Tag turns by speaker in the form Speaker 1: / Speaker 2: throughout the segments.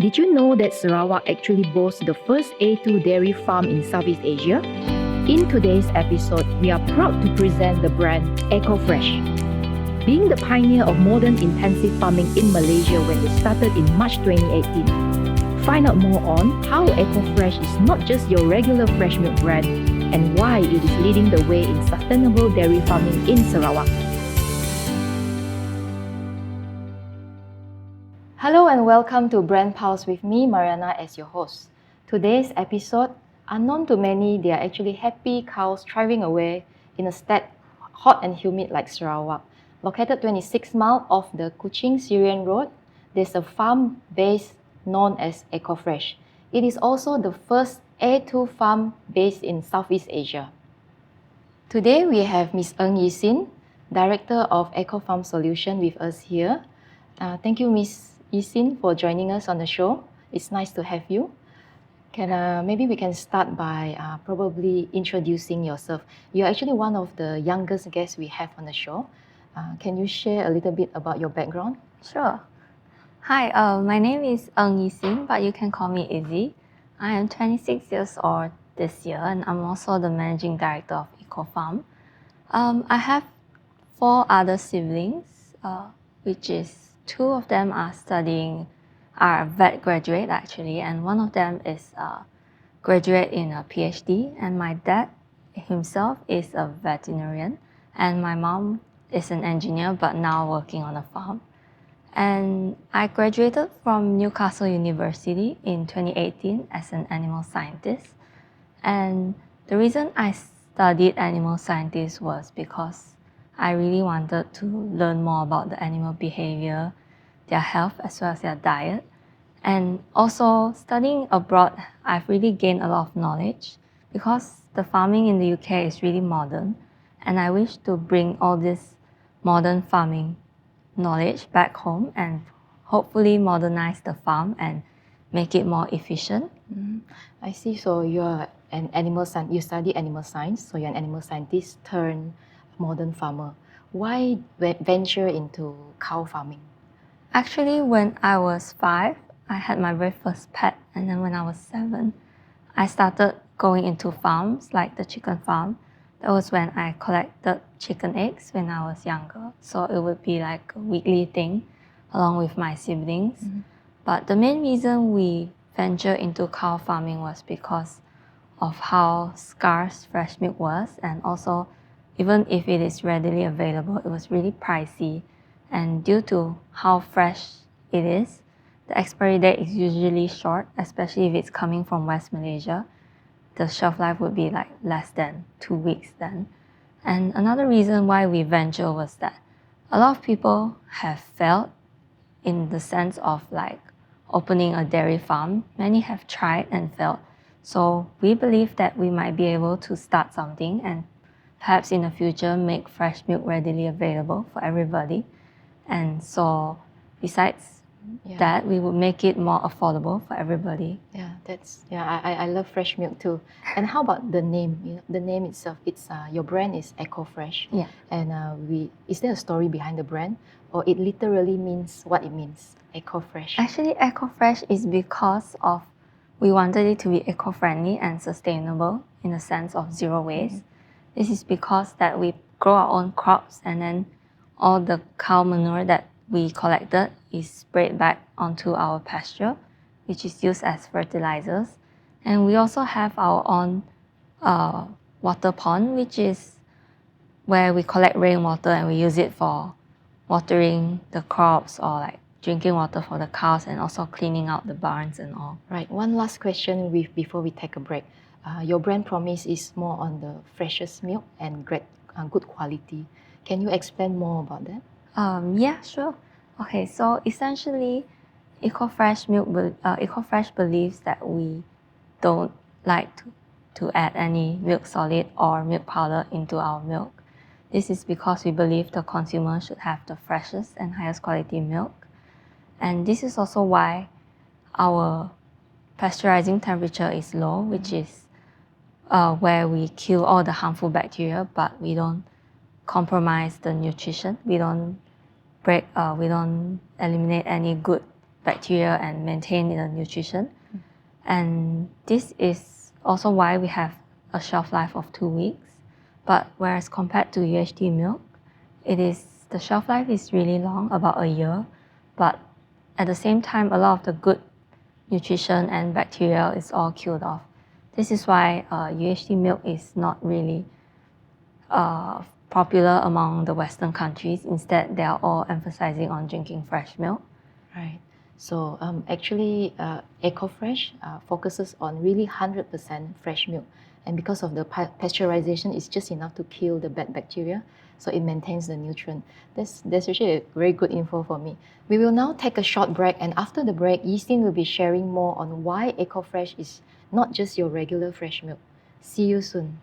Speaker 1: Did you know that Sarawak actually boasts the first A2 dairy farm in Southeast Asia? In today's episode, we are proud to present the brand EcoFresh. Being the pioneer of modern intensive farming in Malaysia when they started in March 2018. Find out more on how EcoFresh is not just your regular fresh milk brand and why it is leading the way in sustainable dairy farming in Sarawak. Hello and welcome to Brand Pulse with me, Marianna, as your host. Today's episode, unknown to many, they are actually happy cows thriving away in a state hot and humid like Sarawak. Located 26 miles off the Kuching-Serian Road, there's a farm based known as EcoFresh. It is also the first A2 farm based in Southeast Asia. Today we have Ms. Ng Yisin, Director of Eco Farm Solution with us here. Thank you, Ms. Yisin, for joining us on the show. It's nice to have you. Maybe we can start by probably introducing yourself. You're actually one of the youngest guests we have on the show. Can you share a little bit about your background?
Speaker 2: Sure. Hi, my name is Ng Yisin, but you can call me Izzy. I am 26 years old this year, and I'm also the managing director of EcoFarm. I have 4 other siblings, which is 2 of them are vet graduate actually, and one of them is a graduate in a PhD, and my dad himself is a veterinarian, and my mom is an engineer but now working on a farm. And I graduated from Newcastle University in 2018 as an animal scientist. And the reason I studied animal scientist was because I really wanted to learn more about the animal behavior, their health, as well as their diet. And also studying abroad, I've really gained a lot of knowledge because the farming in the UK is really modern. And I wish to bring all this modern farming knowledge back home and hopefully modernize the farm and make it more efficient.
Speaker 1: I see. So you're an animal scientist. You study animal science, so you're an animal scientist turned modern farmer. Why venture into cow farming?
Speaker 2: Actually, when I was 5, I had my very first pet, and then when I was 7, I started going into farms like the chicken farm. That was when I collected chicken eggs when I was younger. So it would be like a weekly thing along with my siblings. But the main reason we ventured into cow farming was because of how scarce fresh milk was, and also even if it is readily available, it was really pricey. And due to how fresh it is, the expiry date is usually short, especially if it's coming from West Malaysia. The shelf life would be like less than 2 weeks then. And another reason why we venture was that a lot of people have failed in the sense of like opening a dairy farm. Many have tried and failed. So we believe that we might be able to start something and perhaps in the future make fresh milk readily available for everybody. And so besides that, we would make it more affordable for everybody.
Speaker 1: I love fresh milk too. And how about the name? The name itself, it's your brand is EcoFresh.
Speaker 2: Yeah.
Speaker 1: And is there a story behind the brand, or it literally means what it means? EcoFresh.
Speaker 2: Actually, EcoFresh is because of we wanted it to be eco-friendly and sustainable in the sense of zero waste. This is because that we grow our own crops, and then all the cow manure that we collected is sprayed back onto our pasture, which is used as fertilizers. And we also have our own water pond, which is where we collect rainwater and we use it for watering the crops or like drinking water for the cows, and also cleaning out the barns and all.
Speaker 1: Right. One last question before we take a break. Your brand promise is more on the freshest milk and good quality. Can you explain more about that?
Speaker 2: Yeah, sure. Okay, so essentially, EcoFresh believes that we don't like to add any milk solid or milk powder into our milk. This is because we believe the consumer should have the freshest and highest quality milk. And this is also why our pasteurizing temperature is low, which is where we kill all the harmful bacteria, but we don't compromise the nutrition. We don't eliminate any good bacteria and maintain the nutrition. And this is also why we have a shelf life of 2 weeks. But whereas compared to UHT milk, the shelf life is really long, about a year. But at the same time, a lot of the good nutrition and bacteria is all killed off. This is why UHT milk is not really popular among the Western countries. Instead, they are all emphasizing on drinking fresh milk.
Speaker 1: Right. So actually, EcoFresh focuses on really 100% fresh milk. And because of the pasteurization, it's just enough to kill the bad bacteria. So it maintains the nutrient. That's actually a very good info for me. We will now take a short break. And after the break, Yistin will be sharing more on why EcoFresh is not just your regular fresh milk. See you soon.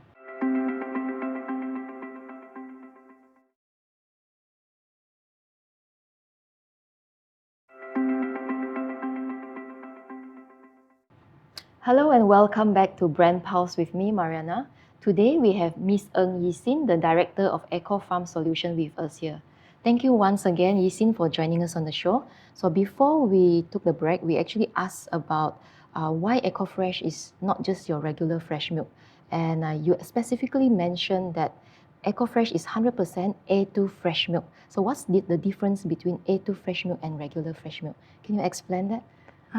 Speaker 1: Hello and welcome back to Brand Pulse with me, Marianna. Today we have Miss Ng Yisin, the Director of Eco Farm Solution with us here. Thank you once again, Yisin, for joining us on the show. So before we took the break, we actually asked about why EcoFresh is not just your regular fresh milk. And you specifically mentioned that EcoFresh is 100% A2 fresh milk. So what's the difference between A2 fresh milk and regular fresh milk? Can you explain that?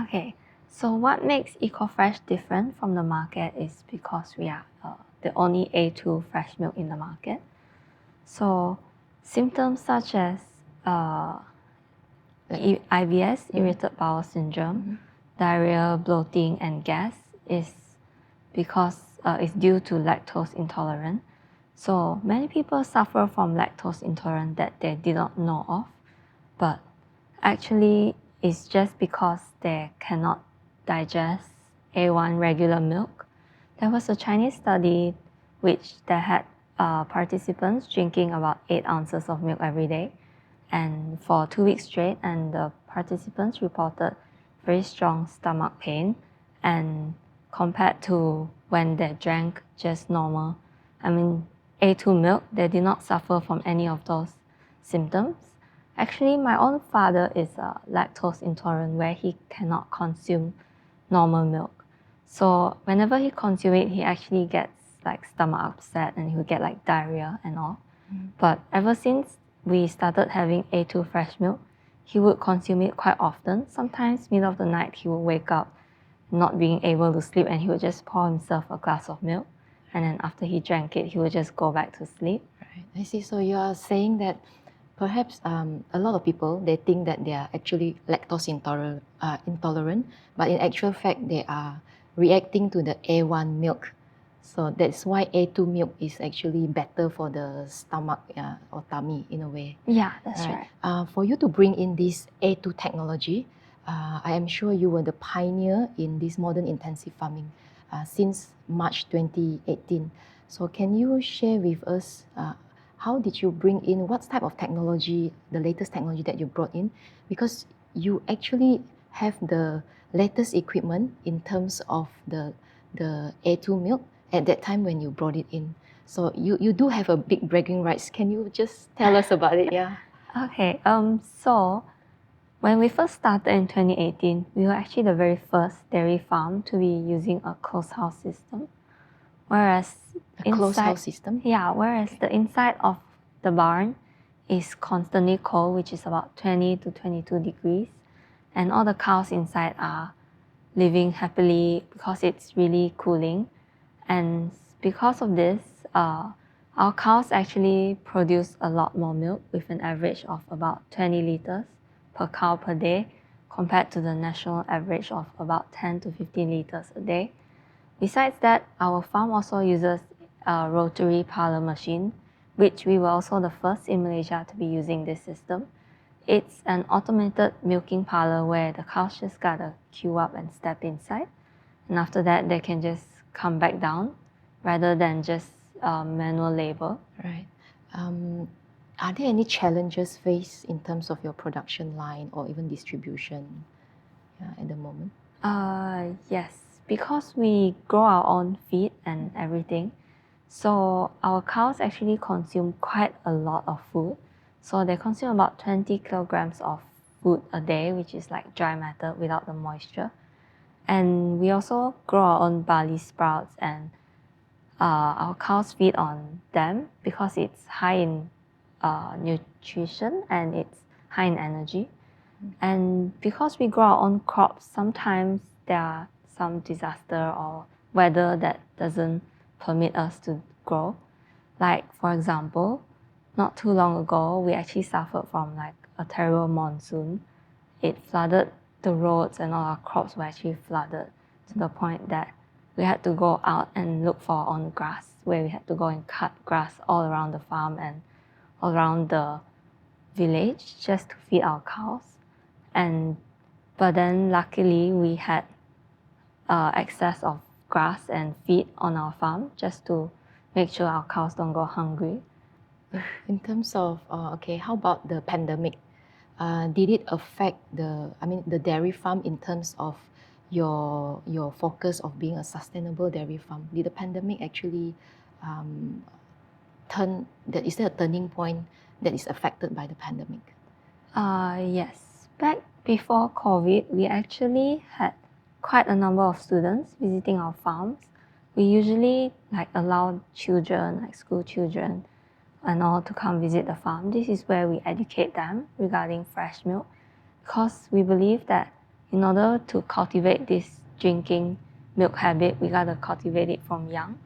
Speaker 2: Okay, so what makes EcoFresh different from the market is because we are the only A2 fresh milk in the market. So symptoms such as IBS, irritable bowel syndrome, diarrhea, bloating, and gas is because it's due to lactose intolerance. So many people suffer from lactose intolerance that they did not know of, but actually it's just because they cannot digest A1 regular milk. There was a Chinese study which they had participants drinking about 8 ounces of milk every day and for 2 weeks straight, and the participants reported very strong stomach pain, and compared to when they drank just normal, A2 milk, they did not suffer from any of those symptoms. Actually, my own father is lactose intolerant where he cannot consume normal milk. So whenever he consumes it, he actually gets like stomach upset and he'll get like diarrhea and all. But ever since we started having A2 fresh milk, he would consume it quite often. Sometimes middle of the night, he would wake up not being able to sleep and he would just pour himself a glass of milk. And then after he drank it, he would just go back to sleep.
Speaker 1: Right. I see. So you are saying that perhaps a lot of people, they think that they are actually lactose intolerant, but in actual fact, they are reacting to the A1 milk. So that's why A2 milk is actually better for the stomach or tummy in a way.
Speaker 2: Yeah, that's right.
Speaker 1: For you to bring in this A2 technology, I am sure you were the pioneer in this modern intensive farming since March 2018. So can you share with us how did you bring in, what type of technology, the latest technology that you brought in? Because you actually have the latest equipment in terms of the A2 milk at that time when you brought it in. So you do have a big bragging rights. Can you just tell us about it? Yeah.
Speaker 2: Okay, so when we first started in 2018, we were actually the very first dairy farm to be using a closed house system. Whereas
Speaker 1: closed house system?
Speaker 2: Yeah, whereas the inside of the barn is constantly cold, which is about 20 to 22 degrees. And all the cows inside are living happily because it's really cooling. And because of this, our cows actually produce a lot more milk with an average of about 20 liters per cow per day compared to the national average of about 10 to 15 liters a day. Besides that, our farm also uses a rotary parlour machine, which we were also the first in Malaysia to be using this system. It's an automated milking parlour where the cows just gotta queue up and step inside. And after that, they can just come back down rather than just manual labor.
Speaker 1: Right. Are there any challenges faced in terms of your production line or even distribution at the moment?
Speaker 2: Yes, because we grow our own feed and everything, so our cows actually consume quite a lot of food. So they consume about 20 kilograms of food a day, which is like dry matter without the moisture. And we also grow our own barley sprouts, and our cows feed on them because it's high in nutrition and it's high in energy. And because we grow our own crops, sometimes there are some disaster or weather that doesn't permit us to grow. Like, for example, not too long ago, we actually suffered from like a terrible monsoon. It flooded the roads and all our crops were actually flooded to the point that we had to go out and look for our own grass, where we had to go and cut grass all around the farm and all around the village just to feed our cows. But then luckily we had excess of grass and feed on our farm just to make sure our cows don't go hungry.
Speaker 1: In terms of, how about the pandemic? Did it affect the dairy farm in terms of your focus of being a sustainable dairy farm? Did the pandemic actually is there a turning point that is affected by the pandemic?
Speaker 2: Yes. Back before COVID, we actually had quite a number of students visiting our farms. We usually allow children, like school children and all, to come visit the farm. This is where we educate them regarding fresh milk, because we believe that in order to cultivate this drinking milk habit, we gotta cultivate it from young,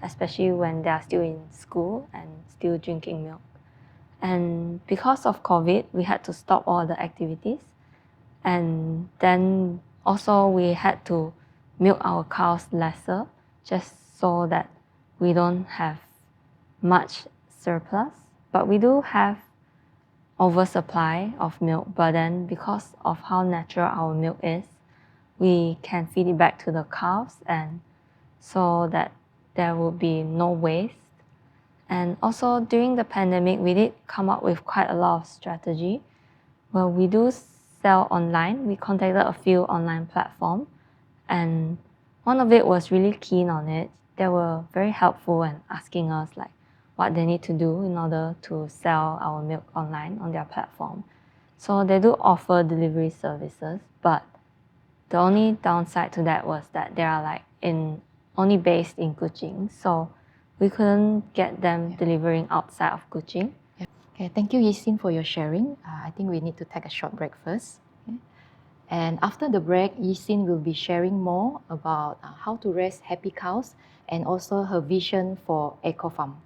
Speaker 2: especially when they are still in school and still drinking milk. And because of COVID, we had to stop all the activities. And then also we had to milk our cows lesser, just so that we don't have much surplus. But we do have oversupply of milk, but then because of how natural our milk is, we can feed it back to the cows, and so that there will be no waste. And also during the pandemic, we did come up with quite a lot of strategy. Well, we do sell online. We contacted a few online platforms, and one of it was really keen on it. They were very helpful and asking us what they need to do in order to sell our milk online on their platform. So they do offer delivery services, but the only downside to that was that they are only based in Kuching, so we couldn't get them delivering outside of Kuching.
Speaker 1: Okay, thank you, Yisin, for your sharing. I think we need to take a short break first. Okay? And after the break, Yisin will be sharing more about how to raise happy cows and also her vision for Eco Farm.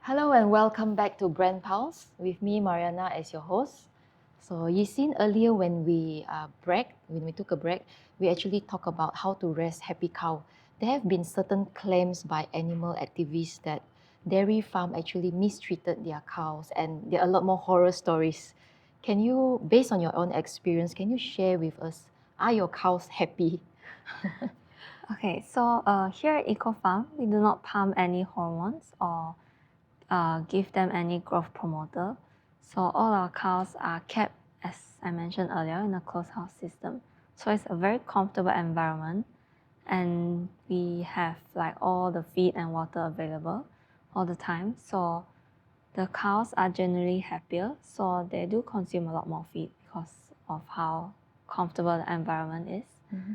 Speaker 1: Hello and welcome back to Brand Pulse with me, Marianna, as your host. So Yisin, earlier when we took a break, we actually talked about how to raise happy cow. There have been certain claims by animal activists that dairy farm actually mistreated their cows, and there are a lot more horror stories. Can you, based on your own experience, can you share with us, are your cows happy?
Speaker 2: Okay, so here at Eco Farm, we do not pump any hormones or give them any growth promoter. So all our cows are kept, as I mentioned earlier, in a closed house system. So it's a very comfortable environment, and we have all the feed and water available all the time. So the cows are generally happier, so they do consume a lot more feed because of how comfortable the environment is.
Speaker 1: Mm-hmm.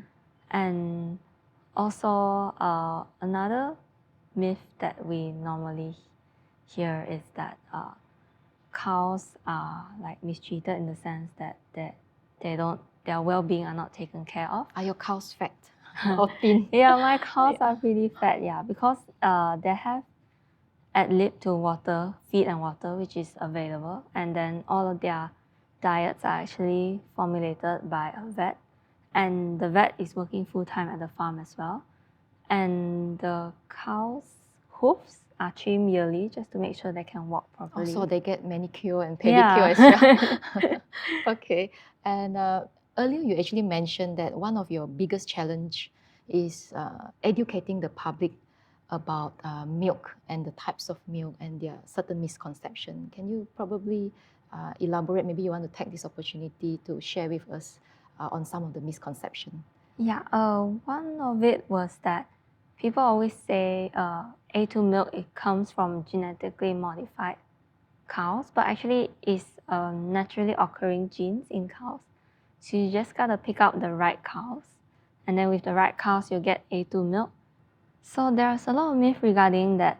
Speaker 2: And also another myth that we normally hear is that cows are mistreated in the sense that their well-being are not taken care of.
Speaker 1: Are your cows fat or thin?
Speaker 2: Yeah, my cows are pretty fat, because they have ad-lib to water, feed and water, which is available, and then all of their diets are actually formulated by a vet, and the vet is working full-time at the farm as well. And the cows' hoofs are trimmed yearly just to make sure they can walk properly.
Speaker 1: So they get manicure and pedicure as well. Okay. And earlier you actually mentioned that one of your biggest challenge is educating the public about milk and the types of milk and their certain misconception. Can you probably elaborate? Maybe you want to take this opportunity to share with us on some of the misconception.
Speaker 2: Yeah, one of it was that people always say A2 milk, it comes from genetically modified cows, but actually it's naturally occurring genes in cows. So you just gotta pick out the right cows, and then with the right cows, you'll get A2 milk. So there's a lot of myth regarding that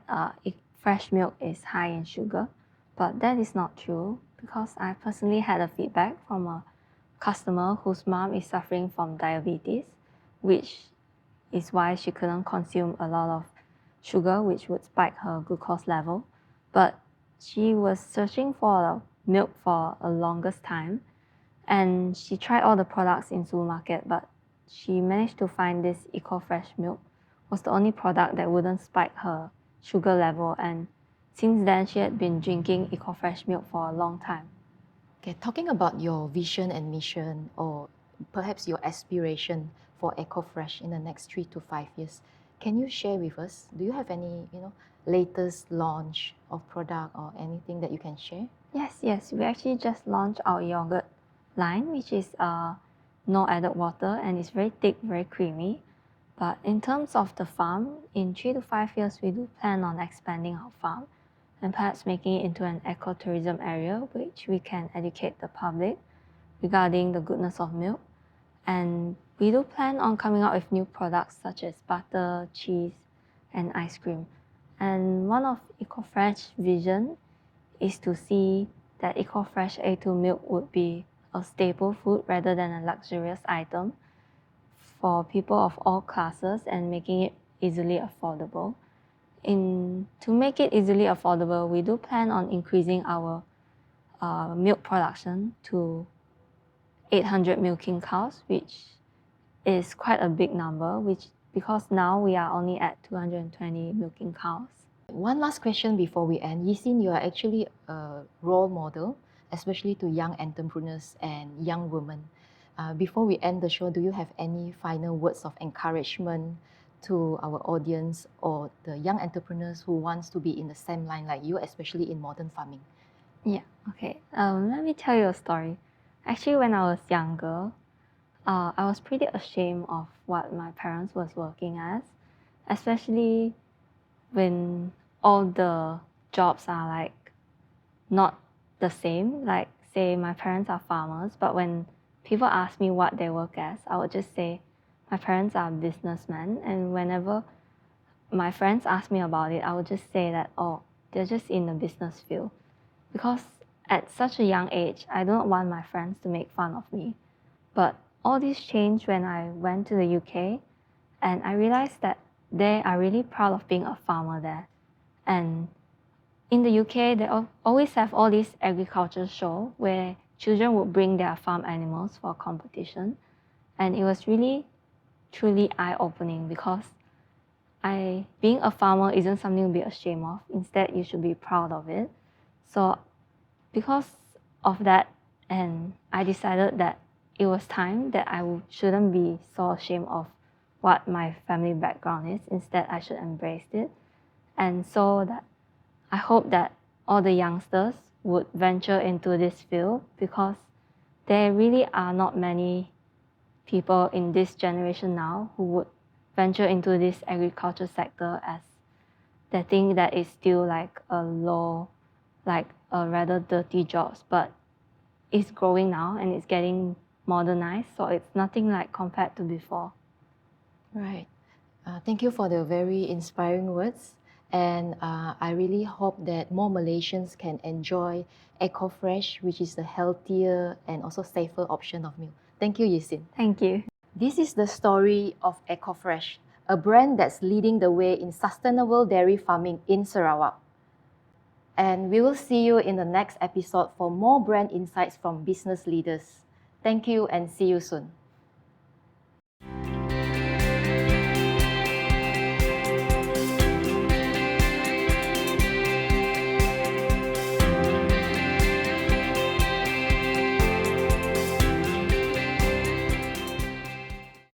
Speaker 2: fresh milk is high in sugar, but that is not true because I personally had a feedback from a customer whose mom is suffering from diabetes, which is why she couldn't consume a lot of sugar, which would spike her glucose level. But she was searching for milk for a longest time, and she tried all the products in supermarket, but she managed to find this eco-fresh milk was the only product that wouldn't spike her sugar level. And since then, she had been drinking eco-fresh milk for a long time.
Speaker 1: Okay, talking about your vision and mission, or perhaps your aspiration for EcoFresh in the next 3 to 5 years, can you share with us? Do you have any, latest launch of product or anything that you can share?
Speaker 2: Yes. We actually just launched our yogurt line, which is no added water and it's very thick, very creamy. But in terms of the farm, in 3 to 5 years, we do plan on expanding our farm and perhaps making it into an ecotourism area, which we can educate the public regarding the goodness of milk. And we do plan on coming out with new products such as butter, cheese, and ice cream. And one of EcoFresh vision is to see that EcoFresh A2 milk would be a staple food rather than a luxurious item for people of all classes and making it easily affordable. To make it easily affordable, we do plan on increasing our milk production to 800 milking cows, which is quite a big number, because now we are only at 220 milking cows.
Speaker 1: One last question before we end. Yisin, you are actually a role model, especially to young entrepreneurs and young women. Before we end the show, do you have any final words of encouragement to our audience or the young entrepreneurs who wants to be in the same line like you, especially in modern farming?
Speaker 2: Yeah, okay. Let me tell you a story. Actually, when I was younger, I was pretty ashamed of what my parents was working as, especially when all the jobs are like not the same. Like say my parents are farmers, but when people ask me what they work as, I would just say my parents are businessmen. And whenever my friends ask me about it, I would just say that, oh, they're just in the business field. Because at such a young age, I don't want my friends to make fun of me. But all this changed when I went to the UK and I realized that they are really proud of being a farmer there. And in the UK, they always have all these agriculture show where children would bring their farm animals for competition. And it was really, truly eye-opening because being a farmer isn't something to be ashamed of. Instead, you should be proud of it. So because of that, and I decided that it was time that shouldn't be so ashamed of what my family background is. Instead, I should embrace it. And so that I hope that all the youngsters would venture into this field because there really are not many people in this generation now who would venture into this agriculture sector as they think that it's still like a low, like a rather dirty jobs, but it's growing now and it's getting modernized, so it's nothing like compared to before.
Speaker 1: Right. Thank you for the very inspiring words. And I really hope that more Malaysians can enjoy EcoFresh, which is the healthier and also safer option of milk. Thank you, Yisin.
Speaker 2: Thank you.
Speaker 1: This is the story of EcoFresh, a brand that's leading the way in sustainable dairy farming in Sarawak. And we will see you in the next episode for more brand insights from business leaders. Thank you and see you soon.